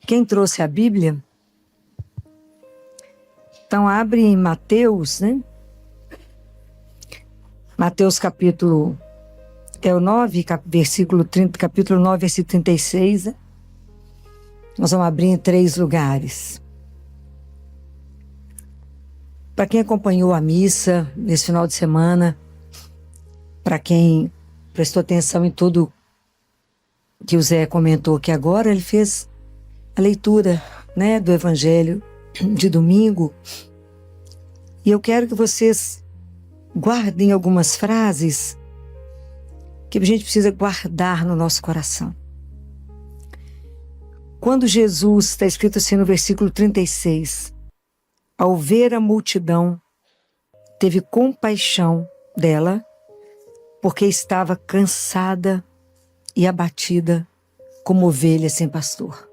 Quem trouxe a Bíblia? Então abre em Mateus, né? Mateus capítulo 9, versículo 30, capítulo 9, versículo 36. Né? Nós vamos abrir em 3 lugares. Para quem acompanhou a missa nesse final de semana, para quem prestou atenção em tudo que o Zé comentou aqui agora, ele fez a leitura, né, do Evangelho de domingo. E eu quero que vocês guardem algumas frases que a gente precisa guardar no nosso coração. Quando Jesus, está escrito assim no versículo 36, ao ver a multidão, teve compaixão dela, porque estava cansada e abatida como ovelha sem pastor.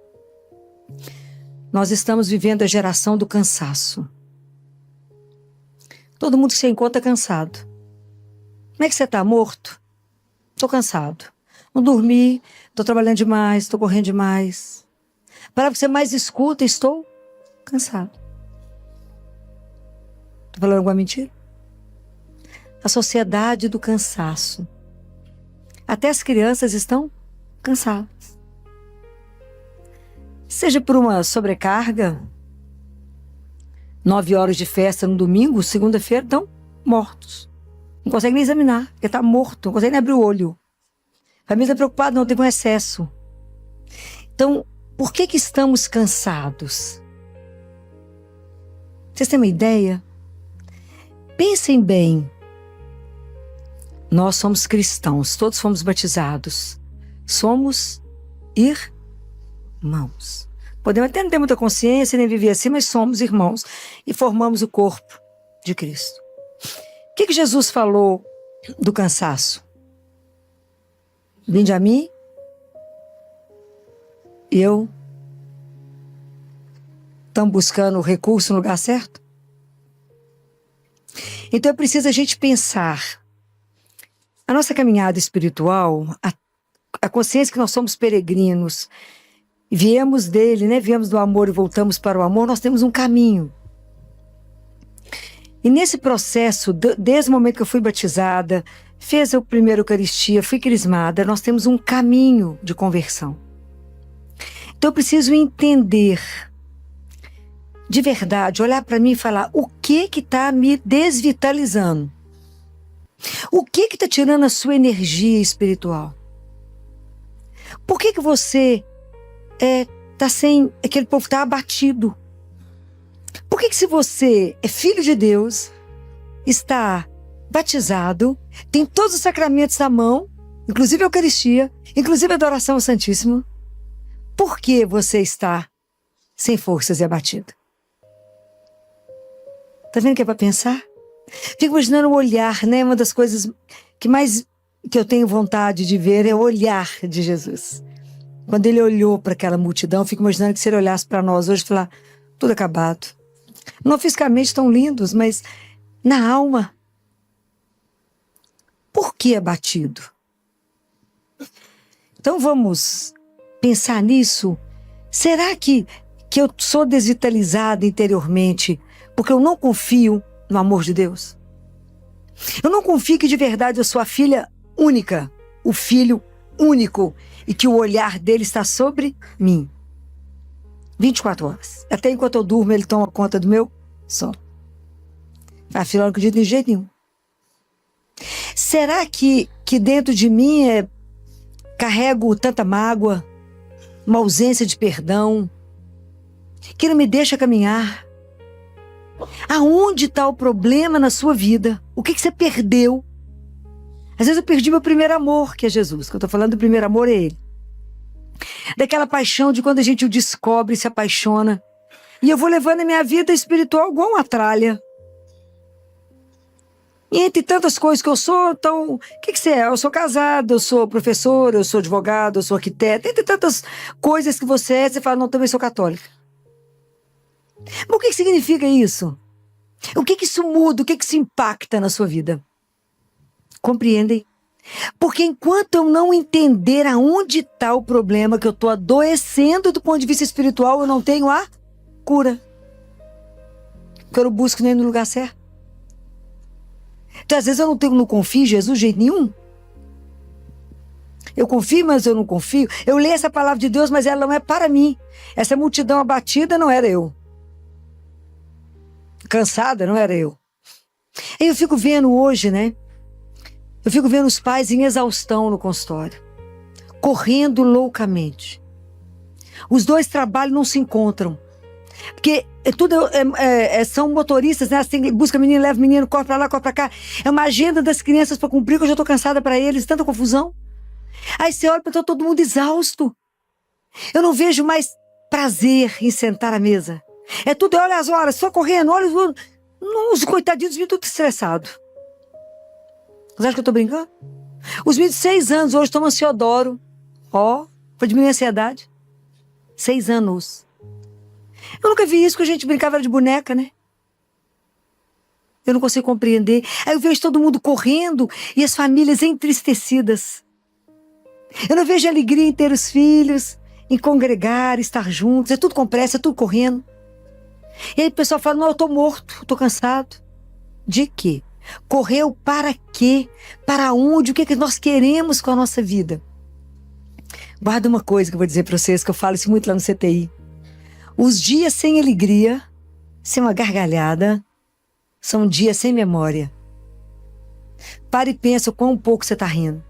Nós estamos vivendo a geração do cansaço. Todo mundo que se encontra cansado. Como é que você está? Morto? Estou cansado. Não dormi, estou trabalhando demais, estou correndo demais. A palavra que você mais escuta, estou cansado. Estou falando alguma mentira? A sociedade do cansaço. Até as crianças estão cansadas. Seja por uma sobrecarga, 9 horas de festa no domingo, segunda-feira, estão mortos. Não consegue nem examinar, porque está morto, não consegue nem abrir o olho. A família está preocupada, não, teve um excesso. Então, por que estamos cansados? Vocês têm uma ideia? Pensem bem. Nós somos cristãos, todos fomos batizados. Somos irmãos. Podemos até não ter muita consciência, nem viver assim, mas somos irmãos e formamos o corpo de Cristo. O que Jesus falou do cansaço? Vinde a mim, eu. Estamos buscando o recurso no lugar certo? Então é preciso a gente pensar. A nossa caminhada espiritual, a consciência que nós somos peregrinos, viemos dele, né? Viemos do amor e voltamos para o amor, nós temos um caminho. E nesse processo, desde o momento que eu fui batizada, fez a primeira Eucaristia, fui crismada, nós temos um caminho de conversão. Então eu preciso entender, de verdade, olhar para mim e falar, o que está me desvitalizando? O que está tirando a sua energia espiritual? Por que você está sem... Aquele povo está abatido? Por que se você é filho de Deus, está batizado, tem todos os sacramentos na mão, inclusive a Eucaristia, inclusive a adoração ao Santíssimo, por que você está sem forças e abatido? Está vendo que é para pensar? Fico imaginando o olhar, né? Uma das coisas que eu tenho vontade de ver é o olhar de Jesus. Quando ele olhou para aquela multidão, fico imaginando que se ele olhasse para nós hoje e falar, tudo acabado. Não fisicamente tão lindos, mas na alma. Por que abatido? Então vamos pensar nisso. Será que eu sou desvitalizada interiormente porque eu não confio no amor de Deus? Eu não confio que de verdade eu sou a filha única, o filho único, e que o olhar dele está sobre mim. 24 horas. Até enquanto eu durmo, ele toma conta do meu sono. Afinal, eu não acredito de jeito nenhum. Será que dentro de mim carrego tanta mágoa, uma ausência de perdão, que não me deixa caminhar? Aonde está o problema na sua vida? O que você perdeu? Às vezes eu perdi meu primeiro amor, que é Jesus. Que eu estou falando do primeiro amor é Ele. Daquela paixão de quando a gente o descobre, se apaixona. E eu vou levando a minha vida espiritual igual uma tralha. E entre tantas coisas que eu sou, então, o que você é? Eu sou casado, eu sou professor, eu sou advogado, eu sou arquiteto. Entre tantas coisas que você fala, não, também sou católica. Mas o que significa isso? O que isso muda? O que isso impacta na sua vida? Compreendem? Porque enquanto eu não entender aonde está o problema, que eu estou adoecendo do ponto de vista espiritual, eu não tenho a cura. Porque eu não busco nem no lugar certo. Então, às vezes eu não confio em Jesus de jeito nenhum. Eu confio, mas eu não confio. Eu leio essa palavra de Deus, mas ela não é para mim. Essa multidão abatida não era eu. Cansada não era eu. Aí eu fico vendo hoje, né? Eu fico vendo os pais em exaustão no consultório. Correndo loucamente. Os dois trabalhos não se encontram. Porque são motoristas, né? Assim, busca menino, leva menino, corre pra lá, corre pra cá. É uma agenda das crianças pra cumprir, que eu já tô cansada pra eles, tanta confusão. Aí você olha pra todo mundo exausto. Eu não vejo mais prazer em sentar à mesa. É tudo, olha as horas, só correndo, olha os coitadinhos vêm tudo estressados. Você acha que eu tô brincando? Os meninos de 6 anos hoje tomam Ciodoro. Pra diminuir a ansiedade. 6 anos. Eu nunca vi isso, que a gente brincava de boneca, né? Eu não consigo compreender. Aí eu vejo todo mundo correndo e as famílias entristecidas. Eu não vejo alegria em ter os filhos, em congregar, estar juntos. É tudo com pressa, é tudo correndo. E aí o pessoal fala, não, eu tô morto, eu tô cansado. De quê? Correu para quê? Para onde? O que é que nós queremos com a nossa vida? Guarda uma coisa que eu vou dizer para vocês, que eu falo isso muito lá no CTI. Os dias sem alegria, sem uma gargalhada, são dias sem memória. Para e pensa o quão pouco você está rindo.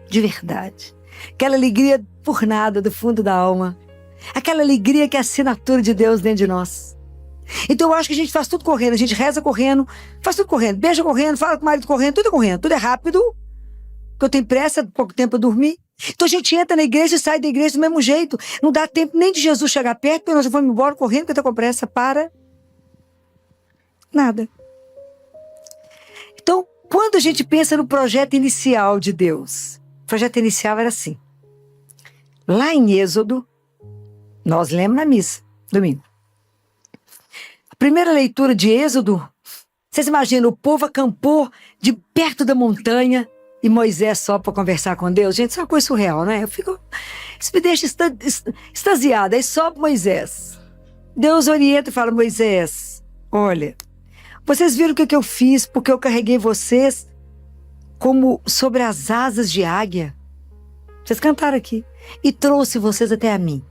De verdade. Aquela alegria por nada do fundo da alma. Aquela alegria que é a assinatura de Deus dentro de nós. Então eu acho que a gente faz tudo correndo. A gente reza correndo, faz tudo correndo. Beija correndo, fala com o marido correndo, tudo é correndo. Tudo é rápido. Porque eu tenho pressa, pouco tempo para dormir. Então a gente entra na igreja e sai da igreja do mesmo jeito. Não dá tempo nem de Jesus chegar perto, porque nós já vamos embora correndo, porque eu tô com pressa para nada. Então, quando a gente pensa no projeto inicial de Deus, o projeto inicial era assim. Lá em Êxodo, nós lemos na missa, domingo. A primeira leitura de Êxodo, vocês imaginam, o povo acampou de perto da montanha, e Moisés só para conversar com Deus. Gente, isso é uma coisa surreal, né? Isso me deixa extasiada. Aí sobe Moisés. Deus orienta e fala, Moisés, olha, vocês viram o que eu fiz porque eu carreguei vocês como sobre as asas de águia. Vocês cantaram aqui. E trouxe vocês até a mim.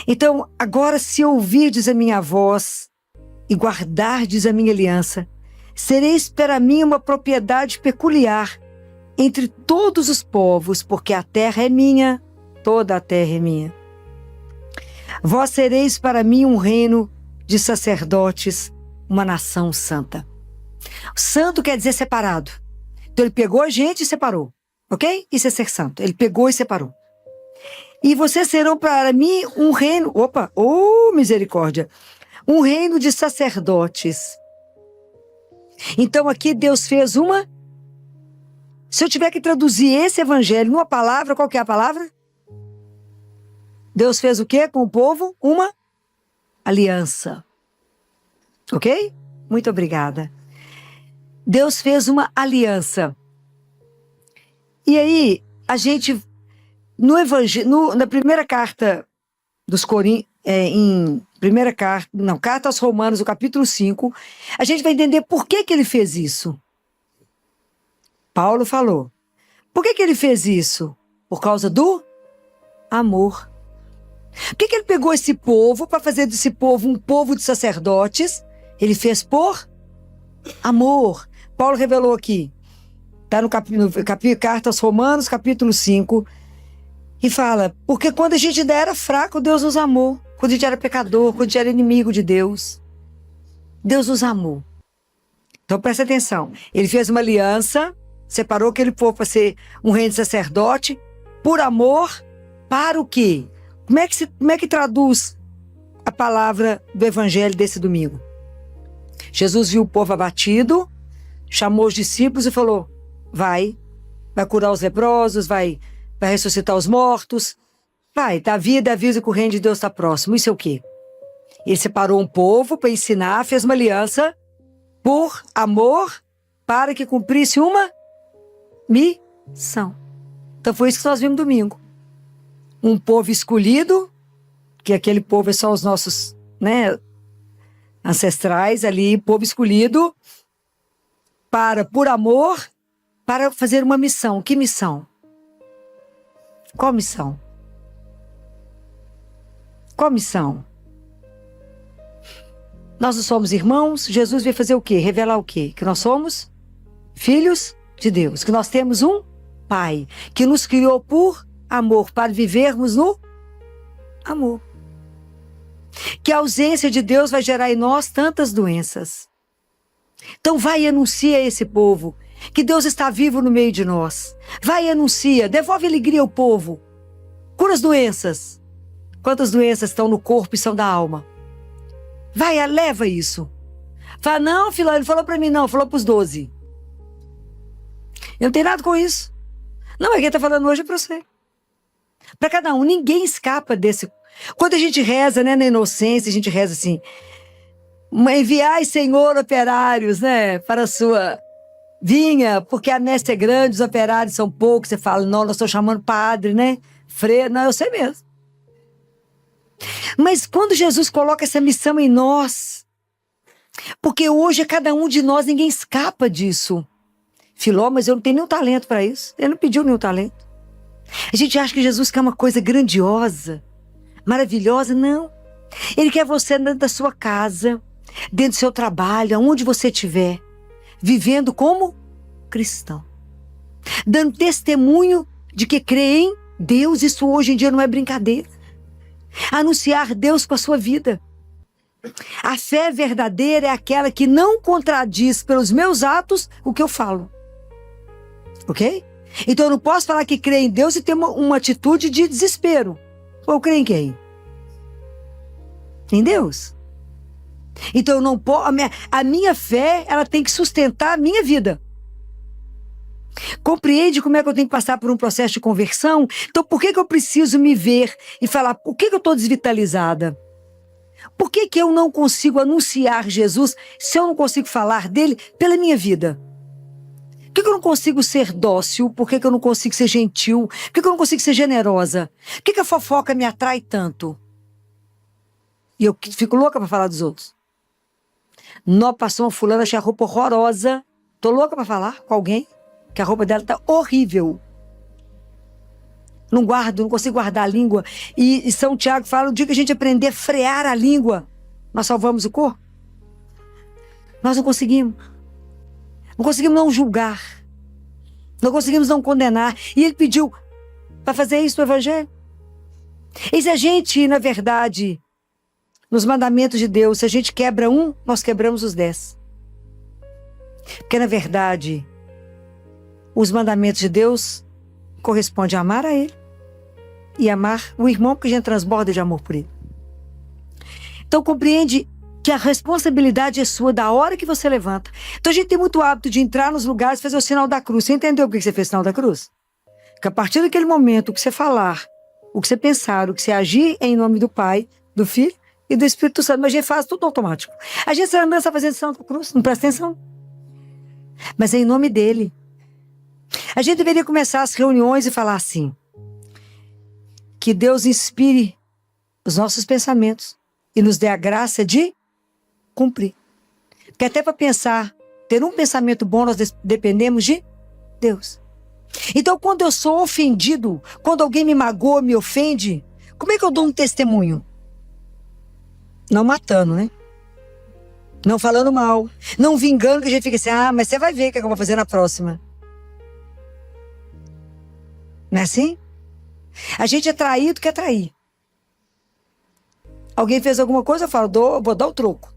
Então, agora se ouvirdes a minha voz e guardardes a minha aliança, sereis para mim uma propriedade peculiar entre todos os povos, porque a terra é minha, toda a terra é minha. Vós sereis para mim um reino de sacerdotes, uma nação santa. Santo quer dizer separado. Então ele pegou a gente e separou, ok? Isso é ser santo. Ele pegou e separou. E vocês serão para mim um reino, misericórdia, um reino de sacerdotes. Então aqui Deus fez uma... Se eu tiver que traduzir esse evangelho numa palavra, qual que é a palavra? Deus fez o quê com o povo? Uma aliança. Ok? Muito obrigada. Deus fez uma aliança. E aí, a gente, no evangelho, na primeira carta dos Coríntios, carta aos Romanos, o capítulo 5, a gente vai entender por que ele fez isso. Paulo falou. Por que ele fez isso? Por causa do amor. Por que ele pegou esse povo para fazer desse povo um povo de sacerdotes? Ele fez por amor. Paulo revelou aqui. Está no carta aos Romanos, capítulo 5. E fala, porque quando a gente ainda era fraco, Deus nos amou. Quando a gente era pecador, quando a gente era inimigo de Deus, Deus nos amou. Então presta atenção. Ele fez uma aliança, separou aquele povo para ser um reino de sacerdote, por amor, para o quê? Como é que traduz a palavra do evangelho desse domingo? Jesus viu o povo abatido, chamou os discípulos e falou, vai curar os leprosos, vai ressuscitar os mortos, vai, dá vida, avisa que o reino de Deus está próximo. Isso é o quê? Ele separou um povo para ensinar, fez uma aliança por amor, para que cumprisse uma missão. Então foi isso que nós vimos domingo. Um povo escolhido, que aquele povo é só os nossos, né, ancestrais ali, povo escolhido por amor, para fazer uma missão. Que missão? Qual missão? Qual missão? Nós não somos irmãos, Jesus veio fazer o quê? Revelar o quê? Que nós somos filhos de Deus, que nós temos um Pai, que nos criou por amor, para vivermos no amor. Que a ausência de Deus vai gerar em nós tantas doenças. Então vai e anuncia a esse povo que Deus está vivo no meio de nós. Vai e anuncia, devolve alegria ao povo. Cura as doenças. Quantas doenças estão no corpo e são da alma? Vai, leva isso. Fala, não, filho, ele falou para mim não, falou para os 12. Eu não tenho nada com isso. Não, quem está falando hoje é para você. Para cada um, ninguém escapa desse. Quando a gente reza, né, na inocência, a gente reza assim: enviai, Senhor, operários, né, para a sua vinha, porque a messe é grande, os operários são poucos. Você fala, não, nós estamos chamando padre, né, freio, não, eu sei mesmo. Mas quando Jesus coloca essa missão em nós, porque hoje é cada um de nós, ninguém escapa disso. Filó, mas eu não tenho nenhum talento para isso. Ele não pediu nenhum talento. A gente acha que Jesus quer uma coisa grandiosa, maravilhosa. Não. Ele quer você dentro da sua casa, dentro do seu trabalho, aonde você estiver, vivendo como cristão. Dando testemunho de que crê em Deus. Isso hoje em dia não é brincadeira. Anunciar Deus com a sua vida. A fé verdadeira é aquela que não contradiz pelos meus atos o que eu falo. Ok? Então eu não posso falar que creio em Deus e ter uma atitude de desespero. Ou eu creio em quem? Em Deus. Então eu não posso. A minha fé, ela tem que sustentar a minha vida. Compreende como é que eu tenho que passar por um processo de conversão? Então por que eu preciso me ver e falar, por que eu estou desvitalizada? Por que eu não consigo anunciar Jesus se eu não consigo falar dele pela minha vida? Por que eu não consigo ser dócil? Por que eu não consigo ser gentil? Por que eu não consigo ser generosa? Por que a fofoca me atrai tanto? E eu fico louca para falar dos outros. Nó, passou uma fulana, achei a roupa horrorosa. Tô louca para falar com alguém que a roupa dela tá horrível. Não consigo guardar a língua. E São Tiago fala, o dia que a gente aprender a frear a língua, nós salvamos o corpo. Nós não conseguimos. Não conseguimos não julgar. Não conseguimos não condenar. E ele pediu para fazer isso no Evangelho. E se a gente, na verdade, nos mandamentos de Deus, se a gente quebra um, nós quebramos os 10. Porque, na verdade, os mandamentos de Deus correspondem a amar a Ele e amar o irmão, porque a gente transborda de amor por ele. Então compreende que a responsabilidade é sua da hora que você levanta. Então a gente tem muito hábito de entrar nos lugares e fazer o sinal da cruz. Você entendeu por que você fez o sinal da cruz? Que a partir daquele momento, o que você falar, o que você pensar, o que você agir é em nome do Pai, do Filho e do Espírito Santo. Mas a gente faz tudo automático. A gente anda fazendo o sinal da cruz, não presta atenção. Mas é em nome dele. A gente deveria começar as reuniões e falar assim: que Deus inspire os nossos pensamentos e nos dê a graça de cumprir. Porque até para pensar, ter um pensamento bom, nós dependemos de Deus. Então, quando eu sou ofendido, quando alguém me magoa, me ofende, como é que eu dou um testemunho? Não matando, né? Não falando mal, não vingando, que a gente fica assim, mas você vai ver o que eu vou fazer na próxima. Não é assim? A gente é traído, quer trair. Alguém fez alguma coisa, eu falo, vou dar o troco.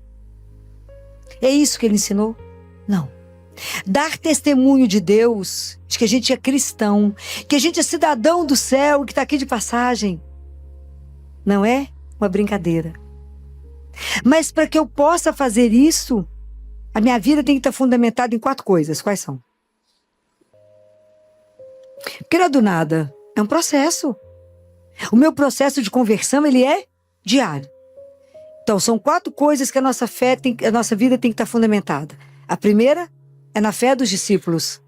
É isso que ele ensinou? Não. Dar testemunho de Deus, de que a gente é cristão, que a gente é cidadão do céu, que está aqui de passagem, não é uma brincadeira. Mas para que eu possa fazer isso, a minha vida tem que estar fundamentada em 4 coisas. Quais são? Porque não é do nada, é um processo. O meu processo de conversão, ele é diário. Então, são 4 coisas que a nossa a nossa vida tem que estar fundamentada. A primeira é na fé dos discípulos.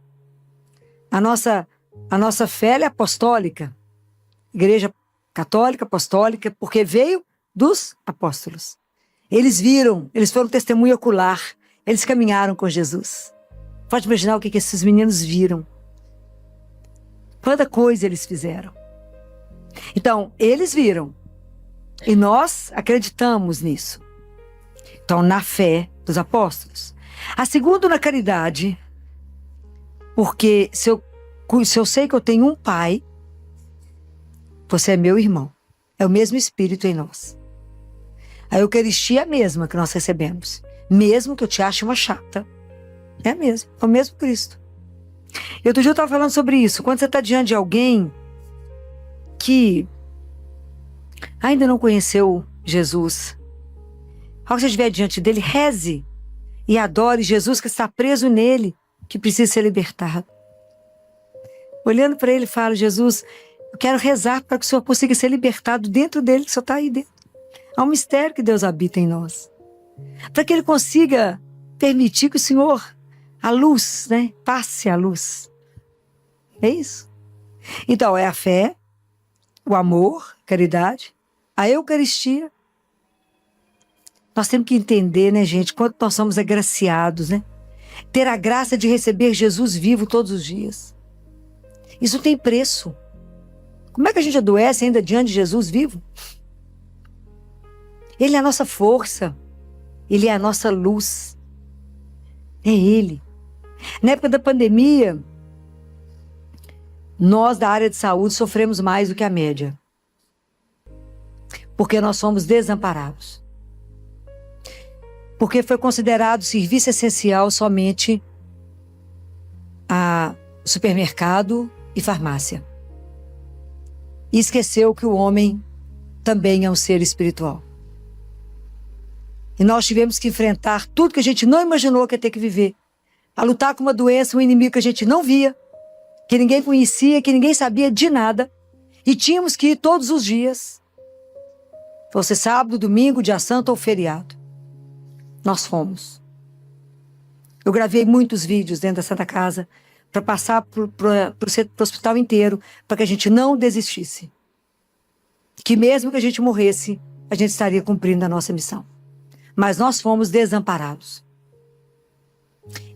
A nossa fé ela é apostólica. Igreja católica, apostólica, porque veio dos apóstolos. Eles viram, eles foram testemunho ocular, eles caminharam com Jesus. Pode imaginar o que esses meninos viram. Quanta coisa eles fizeram. Então, eles viram. E nós acreditamos nisso. Então, na fé dos apóstolos. A segunda, na caridade. Porque se eu sei que eu tenho um pai, você é meu irmão. É o mesmo Espírito em nós. A Eucaristia é a mesma que nós recebemos. Mesmo que eu te ache uma chata. É mesmo. É o mesmo Cristo. E outro dia eu estava falando sobre isso. Quando você está diante de alguém que ainda não conheceu Jesus, ao que você estiver diante dele, reze e adore Jesus que está preso nele, que precisa ser libertado. Olhando para ele, falo: Jesus, eu quero rezar para que o Senhor consiga ser libertado dentro dele, que o Senhor está aí dentro. Há um mistério que Deus habita em nós. Para que ele consiga permitir que o Senhor, a luz, né, passe a luz. É isso. Então, é a fé, o amor, a caridade, a Eucaristia. Nós temos que entender, né, gente, quanto nós somos agraciados, né? Ter a graça de receber Jesus vivo todos os dias. Isso tem preço. Como é que a gente adoece ainda diante de Jesus vivo? Ele é a nossa força. Ele é a nossa luz. É Ele. Na época da pandemia, nós da área de saúde sofremos mais do que a média. Porque nós somos desamparados. Porque foi considerado serviço essencial somente a supermercado e farmácia. E esqueceu que o homem também é um ser espiritual. E nós tivemos que enfrentar tudo que a gente não imaginou que ia ter que viver. A lutar com uma doença, um inimigo que a gente não via, que ninguém conhecia, que ninguém sabia de nada. E tínhamos que ir todos os dias. Fosse sábado, domingo, dia santo ou feriado. Nós fomos. Eu gravei muitos vídeos dentro da Santa Casa para passar para o hospital inteiro, para que a gente não desistisse. Que mesmo que a gente morresse, a gente estaria cumprindo a nossa missão. Mas nós fomos desamparados.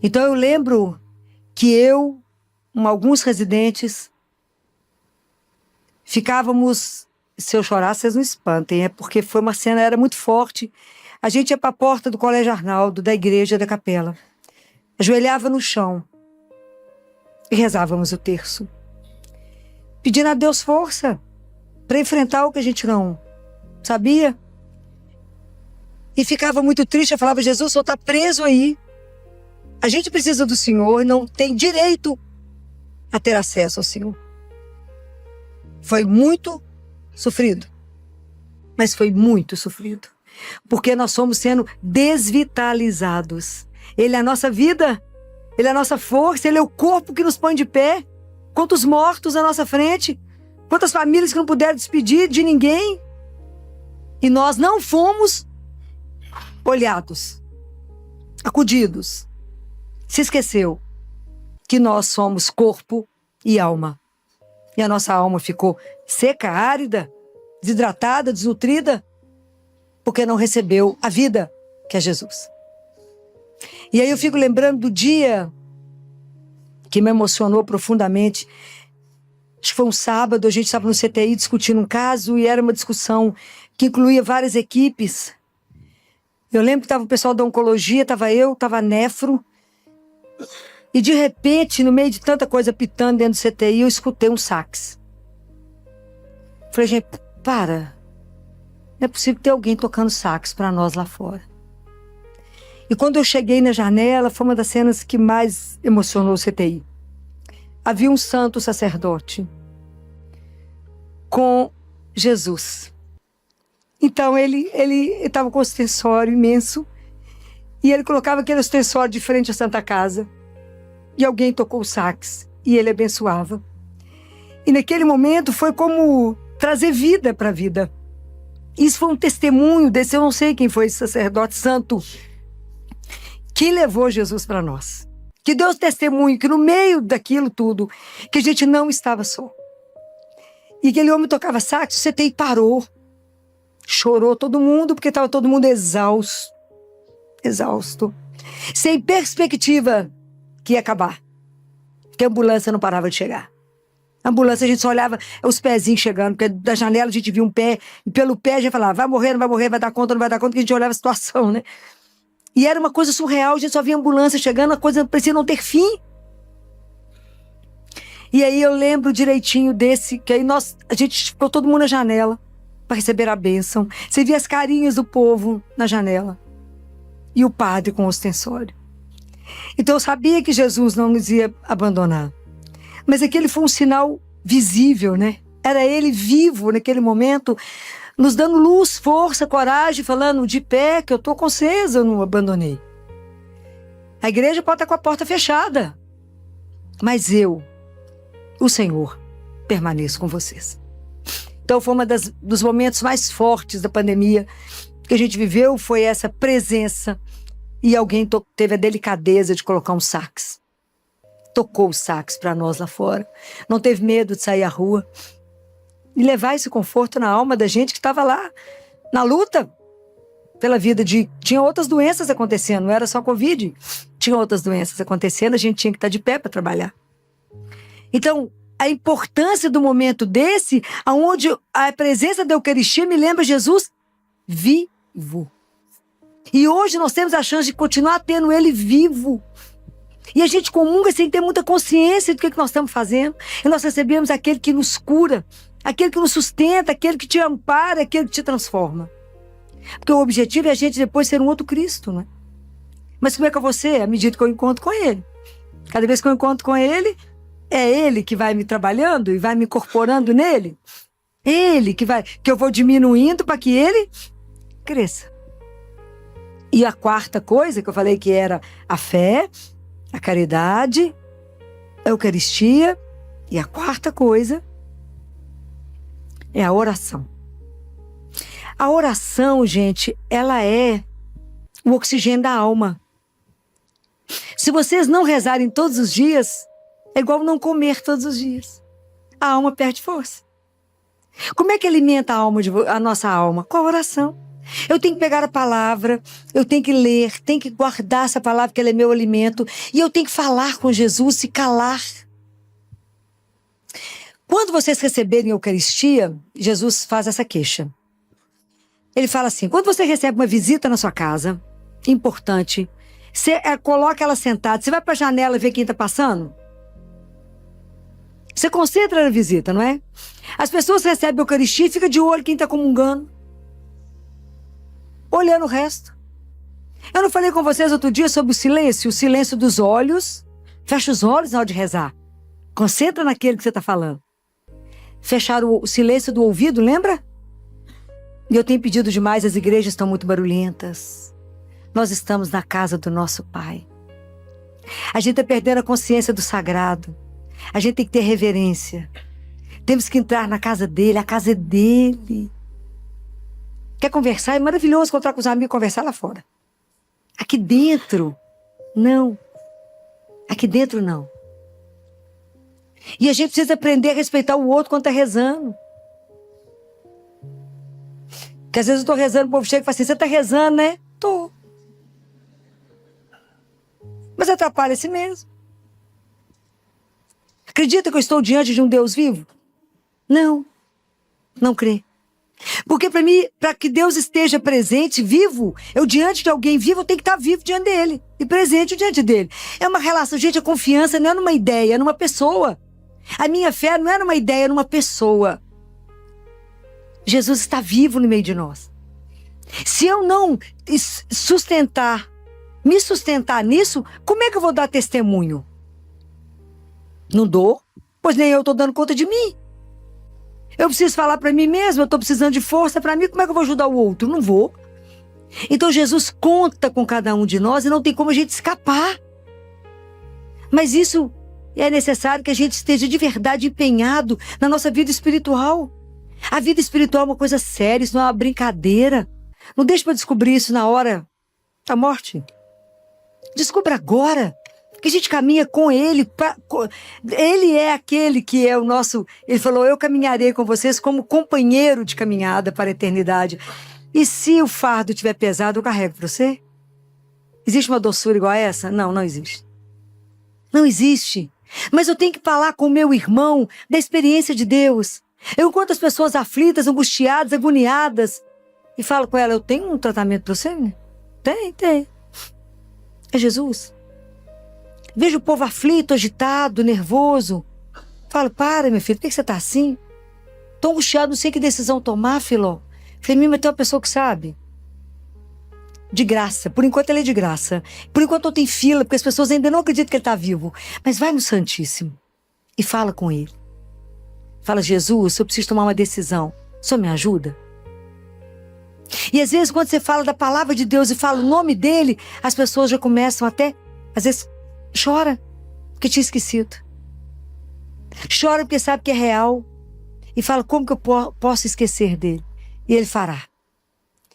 Então eu lembro que alguns residentes, ficávamos... Se eu chorar, vocês não espantem, porque foi uma cena, era muito forte. A gente ia para a porta do Colégio Arnaldo, da igreja, da capela. Ajoelhava no chão e rezávamos o terço. Pedindo a Deus força para enfrentar o que a gente não sabia. E ficava muito triste, eu falava: Jesus, o Senhor está preso aí. A gente precisa do Senhor e não tem direito a ter acesso ao Senhor. Foi muito sofrido. Mas foi muito sofrido. Porque nós fomos sendo desvitalizados. Ele é a nossa vida, Ele é a nossa força, Ele é o corpo que nos põe de pé. Quantos mortos à nossa frente, quantas famílias que não puderam despedir de ninguém. E nós não fomos olhados, acudidos. Se esqueceu que nós somos corpo e alma. E a nossa alma ficou seca, árida, desidratada, desnutrida, porque não recebeu a vida que é Jesus. E aí eu fico lembrando do dia que me emocionou profundamente. Acho que foi um sábado, a gente estava no CTI discutindo um caso e era uma discussão que incluía várias equipes. Eu lembro que estava o pessoal da oncologia, estava eu, estava a nefro. E de repente, no meio de tanta coisa pitando dentro do CTI, eu escutei um sax. Falei: gente, para. Não é possível ter alguém tocando sax para nós lá fora. E quando eu cheguei na janela, foi uma das cenas que mais emocionou o CTI. Havia um santo sacerdote com Jesus. Então ele estava com um ostensório imenso e ele colocava aquele ostensório de frente à Santa Casa e alguém tocou o sax e ele abençoava. E naquele momento foi como trazer vida para a vida. Isso foi um testemunho desse, eu não sei quem foi esse sacerdote santo, que levou Jesus para nós. Que Deus testemunhe que no meio daquilo tudo, que a gente não estava só. E aquele homem tocava sax, o CTI parou. Chorou todo mundo, porque estava todo mundo exausto. Exausto. Sem perspectiva que ia acabar. Porque a ambulância não parava de chegar. A ambulância a gente só olhava os pezinhos chegando, porque da janela a gente via um pé, e pelo pé a gente falava, vai morrer, não vai morrer, vai dar conta, não vai dar conta, que a gente olhava a situação, né? E era uma coisa surreal, a gente só via ambulância chegando, a coisa parecia não ter fim. E aí eu lembro direitinho desse, que aí a gente ficou todo mundo na janela para receber a bênção. Você via as carinhas do povo na janela. E o padre com o ostensório. Então eu sabia que Jesus não nos ia abandonar. Mas aquele foi um sinal visível, né? Era ele vivo naquele momento, nos dando luz, força, coragem, falando de pé, que eu estou com vocês, eu não abandonei. A igreja pode estar com a porta fechada, mas eu, o Senhor, permaneço com vocês. Então foi dos momentos mais fortes da pandemia que a gente viveu, foi essa presença, e alguém teve a delicadeza de colocar um sax. Tocou o sax para nós lá fora. Não teve medo de sair à rua e levar esse conforto na alma da gente que estava lá na luta pela vida. Tinha outras doenças acontecendo, não era só Covid. Tinha outras doenças acontecendo, a gente tinha que estar de pé para trabalhar. Então, a importância do momento desse, onde a presença da Eucaristia me lembra Jesus vivo. E hoje nós temos a chance de continuar tendo Ele vivo. E a gente comunga sem ter muita consciência do que nós estamos fazendo. E nós recebemos aquele que nos cura, aquele que nos sustenta, aquele que te ampara, aquele que te transforma. Porque o objetivo é a gente depois ser um outro Cristo, né? Mas como é que eu vou ser? À medida que eu encontro com Ele. Cada vez que eu encontro com Ele, é Ele que vai me trabalhando e vai me incorporando nele. Ele que eu vou diminuindo para que Ele cresça. E a quarta coisa que eu falei que era a fé, a caridade, a Eucaristia. E a quarta coisa é a oração. A oração, gente, ela é o oxigênio da alma. Se vocês não rezarem todos os dias, é igual não comer todos os dias. A alma perde força. Como é que alimenta a nossa alma? Com a oração. Eu tenho que pegar a palavra, eu tenho que ler, tenho que guardar essa palavra que ela é meu alimento, e eu tenho que falar com Jesus, se calar. Quando vocês receberem a Eucaristia, Jesus faz essa queixa. Ele fala assim, quando você recebe uma visita na sua casa, importante, você coloca ela sentada, você vai para a janela ver quem está passando? Você concentra na visita, não é? As pessoas recebem a Eucaristia e ficam de olho quem está comungando. Olhando o resto. Eu não falei com vocês outro dia sobre o silêncio dos olhos. Fecha os olhos na hora de rezar. Concentra naquele que você está falando. Fechar o silêncio do ouvido, lembra? E eu tenho pedido demais, as igrejas estão muito barulhentas. Nós estamos na casa do nosso Pai. A gente está perdendo a consciência do sagrado. A gente tem que ter reverência. Temos que entrar na casa dele, a casa é dele. Quer conversar? É maravilhoso encontrar com os amigos e conversar lá fora. Aqui dentro, não. Aqui dentro, não. E a gente precisa aprender a respeitar o outro quando está rezando. Porque às vezes eu estou rezando, o povo chega e fala assim, você está rezando, né? Tô. Mas atrapalha a si mesmo. Acredita que eu estou diante de um Deus vivo? Não. Não crê. Porque para mim, para que Deus esteja presente, vivo, eu diante de alguém vivo, eu tenho que estar vivo diante dele. E presente diante dele. É uma relação, gente, a confiança não é numa ideia, é numa pessoa. A minha fé não é numa ideia, é numa pessoa. Jesus está vivo no meio de nós. Se eu não me sustentar nisso, como é que eu vou dar testemunho? Não dou, pois nem eu estou dando conta de mim. Eu preciso falar para mim mesmo, eu estou precisando de força para mim, como é que eu vou ajudar o outro? Não vou. Então Jesus conta com cada um de nós e não tem como a gente escapar. Mas isso é necessário que a gente esteja de verdade empenhado na nossa vida espiritual. A vida espiritual é uma coisa séria, isso não é uma brincadeira. Não deixe para descobrir isso na hora da morte. Descubra agora. Que a gente caminha com Ele. Ele é aquele que é o nosso... Ele falou, eu caminharei com vocês como companheiro de caminhada para a eternidade. E se o fardo estiver pesado, eu carrego para você? Existe uma doçura igual a essa? Não, não existe. Não existe. Mas eu tenho que falar com o meu irmão da experiência de Deus. Eu encontro as pessoas aflitas, angustiadas, agoniadas, e falo com ela, eu tenho um tratamento para você? Né? Tem. É Jesus. Vejo o povo aflito, agitado, nervoso. Falo, para, meu filho, por que você está assim? Estou angustiado, não sei que decisão tomar, Filó. Falei, mas tem uma pessoa que sabe. De graça. Por enquanto ele é de graça. Por enquanto não tem fila, porque as pessoas ainda não acreditam que ele está vivo. Mas vai no Santíssimo e fala com ele. Fala, Jesus, eu preciso tomar uma decisão. O senhor me ajuda? E às vezes quando você fala da palavra de Deus e fala o nome dele, as pessoas já começam até, às vezes, chora porque tinha esquecido. Chora porque sabe que é real. E fala, como que eu posso esquecer dele? E ele fará.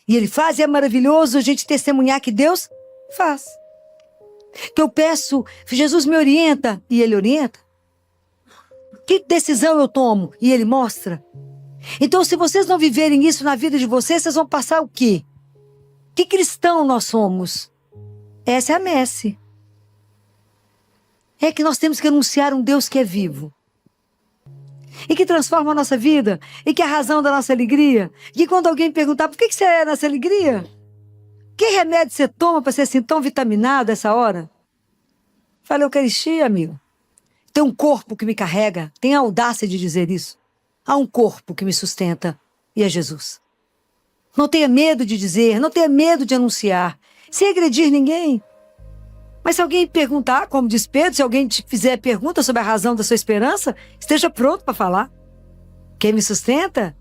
E ele faz, e é maravilhoso a gente testemunhar que Deus faz. Que eu peço, Jesus me orienta, e ele orienta. Que decisão eu tomo? E ele mostra. Então, se vocês não viverem isso na vida de vocês, vocês vão passar o quê? Que cristão nós somos? Essa é a messe. É que nós temos que anunciar um Deus que é vivo. E que transforma a nossa vida. E que é a razão da nossa alegria. E quando alguém perguntar, por que você é nessa alegria? Que remédio você toma para ser assim tão vitaminado essa hora? Fala, Eucaristia, amigo. Tem um corpo que me carrega. Tem a audácia de dizer isso. Há um corpo que me sustenta. E é Jesus. Não tenha medo de dizer. Não tenha medo de anunciar. Sem agredir ninguém. Mas se alguém perguntar, como diz Pedro, se alguém te fizer pergunta sobre a razão da sua esperança, esteja pronto para falar. Quem me sustenta?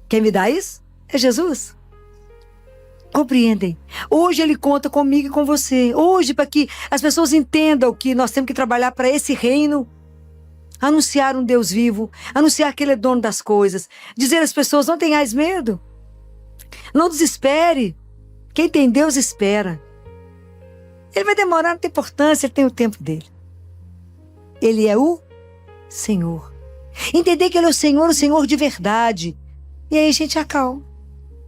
Quem me dá isso? É Jesus. Compreendem? Hoje ele conta comigo e com você. Hoje, para que as pessoas entendam que nós temos que trabalhar para esse reino, anunciar um Deus vivo, anunciar que ele é dono das coisas, dizer às pessoas, não tenhais medo, não desespere. Quem tem Deus espera. Ele vai demorar, não tem importância, ele tem o tempo dele. Ele é o Senhor. Entender que ele é o Senhor de verdade. E aí a gente acalma.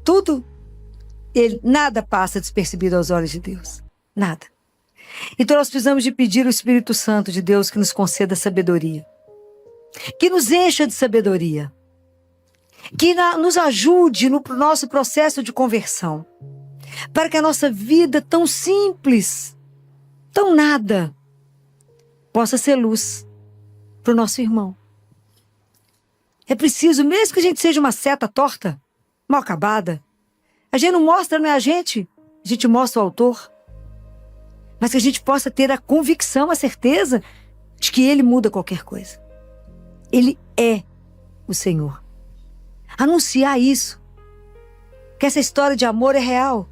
Tudo. Nada passa despercebido aos olhos de Deus. Nada. Então nós precisamos de pedir ao Espírito Santo de Deus que nos conceda sabedoria. Que nos encha de sabedoria. Que nos ajude no nosso processo de conversão. Para que a nossa vida tão simples, tão nada, possa ser luz para o nosso irmão. É preciso, mesmo que a gente seja uma seta torta, mal acabada, a gente não mostra, não é a gente mostra o autor. Mas que a gente possa ter a convicção, a certeza de que ele muda qualquer coisa. Ele é o Senhor. Anunciar isso, que essa história de amor é real.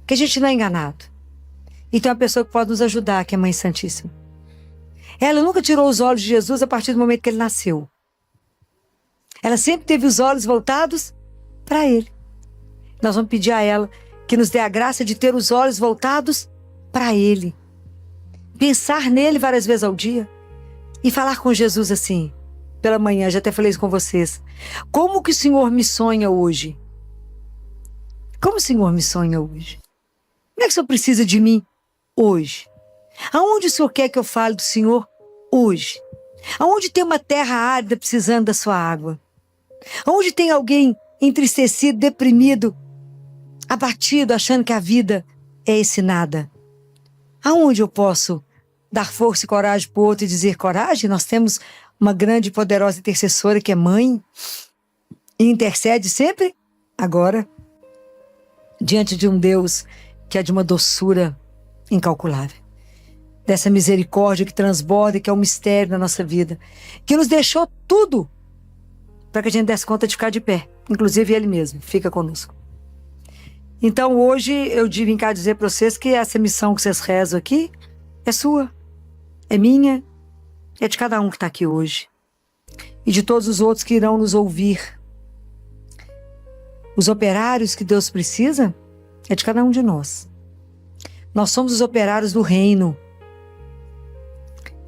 Que a gente não é enganado. E tem uma pessoa que pode nos ajudar, que é a Mãe Santíssima. Ela nunca tirou os olhos de Jesus a partir do momento que ele nasceu. Ela sempre teve os olhos voltados para ele. Nós vamos pedir a ela que nos dê a graça de ter os olhos voltados para ele. Pensar nele várias vezes ao dia. E falar com Jesus assim, pela manhã, já até falei isso com vocês. Como que o Senhor me sonha hoje? Como o Senhor me sonha hoje? Como é que o Senhor precisa de mim hoje? Aonde o Senhor quer que eu fale do Senhor hoje? Aonde tem uma terra árida precisando da sua água? Aonde tem alguém entristecido, deprimido, abatido, achando que a vida é esse nada? Aonde eu posso dar força e coragem para o outro e dizer coragem? Nós temos uma grande e poderosa intercessora que é mãe e intercede sempre agora diante de um Deus que é de uma doçura incalculável. Dessa misericórdia que transborda, que é um mistério na nossa vida. Que nos deixou tudo para que a gente desse conta de ficar de pé. Inclusive ele mesmo, fica conosco. Então hoje eu vim cá dizer para vocês que essa missão que vocês rezam aqui é sua, é minha, é de cada um que está aqui hoje. E de todos os outros que irão nos ouvir. Os operários que Deus precisa é de cada um de nós. Nós somos os operários do reino.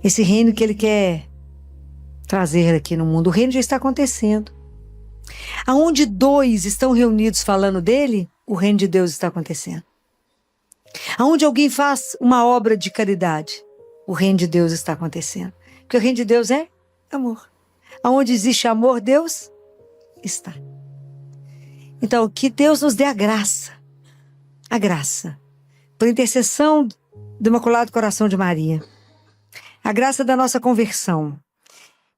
Esse reino que Ele quer trazer aqui no mundo. O reino já está acontecendo. Aonde dois estão reunidos falando dele, o reino de Deus está acontecendo. Aonde alguém faz uma obra de caridade, o reino de Deus está acontecendo. Porque o reino de Deus é amor. Aonde existe amor, Deus está. Então, que Deus nos dê a graça, por intercessão do Imaculado Coração de Maria, a graça da nossa conversão.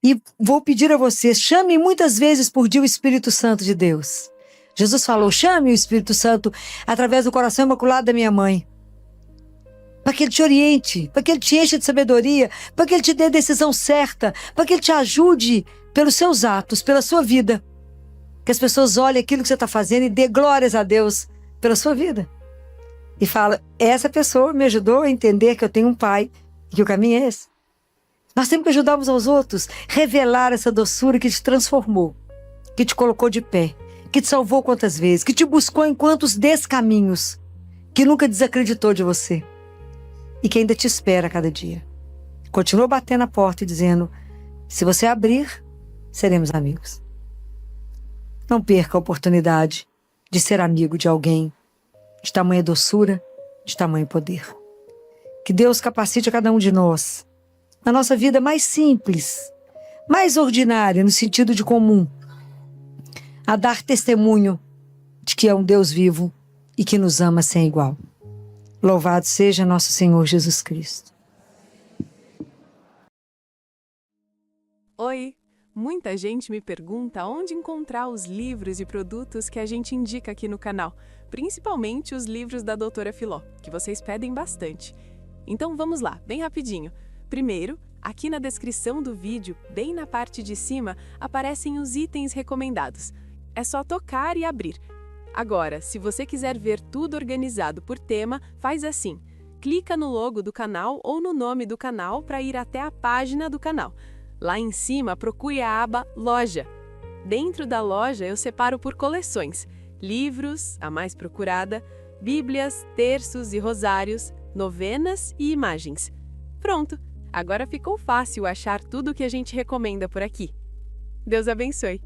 E vou pedir a vocês, chamem muitas vezes por dia o Espírito Santo de Deus. Jesus falou, chame o Espírito Santo através do coração imaculado da minha mãe. Para que Ele te oriente, para que Ele te encha de sabedoria, para que Ele te dê a decisão certa, para que Ele te ajude pelos seus atos, pela sua vida. Que as pessoas olhem aquilo que você está fazendo e dê glórias a Deus pela sua vida. E fala, essa pessoa me ajudou a entender que eu tenho um pai e que o caminho é esse. Nós temos que ajudar uns aos outros, revelar essa doçura que te transformou, que te colocou de pé, que te salvou quantas vezes, que te buscou em quantos descaminhos, que nunca desacreditou de você e que ainda te espera a cada dia. Continua batendo a porta e dizendo, se você abrir, seremos amigos. Não perca a oportunidade de ser amigo de alguém de tamanha doçura, de tamanho poder. Que Deus capacite a cada um de nós, na nossa vida mais simples, mais ordinária, no sentido de comum, a dar testemunho de que é um Deus vivo e que nos ama sem igual. Louvado seja nosso Senhor Jesus Cristo. Oi! Muita gente me pergunta onde encontrar os livros e produtos que a gente indica aqui no canal, principalmente os livros da Doutora Filó, que vocês pedem bastante. Então vamos lá, bem rapidinho. Primeiro, aqui na descrição do vídeo, bem na parte de cima, aparecem os itens recomendados. É só tocar e abrir. Agora, se você quiser ver tudo organizado por tema, faz assim. Clica no logo do canal ou no nome do canal para ir até a página do canal. Lá em cima, procure a aba Loja. Dentro da loja, eu separo por coleções. Livros, a mais procurada, bíblias, terços e rosários, novenas e imagens. Pronto! Agora ficou fácil achar tudo o que a gente recomenda por aqui. Deus abençoe!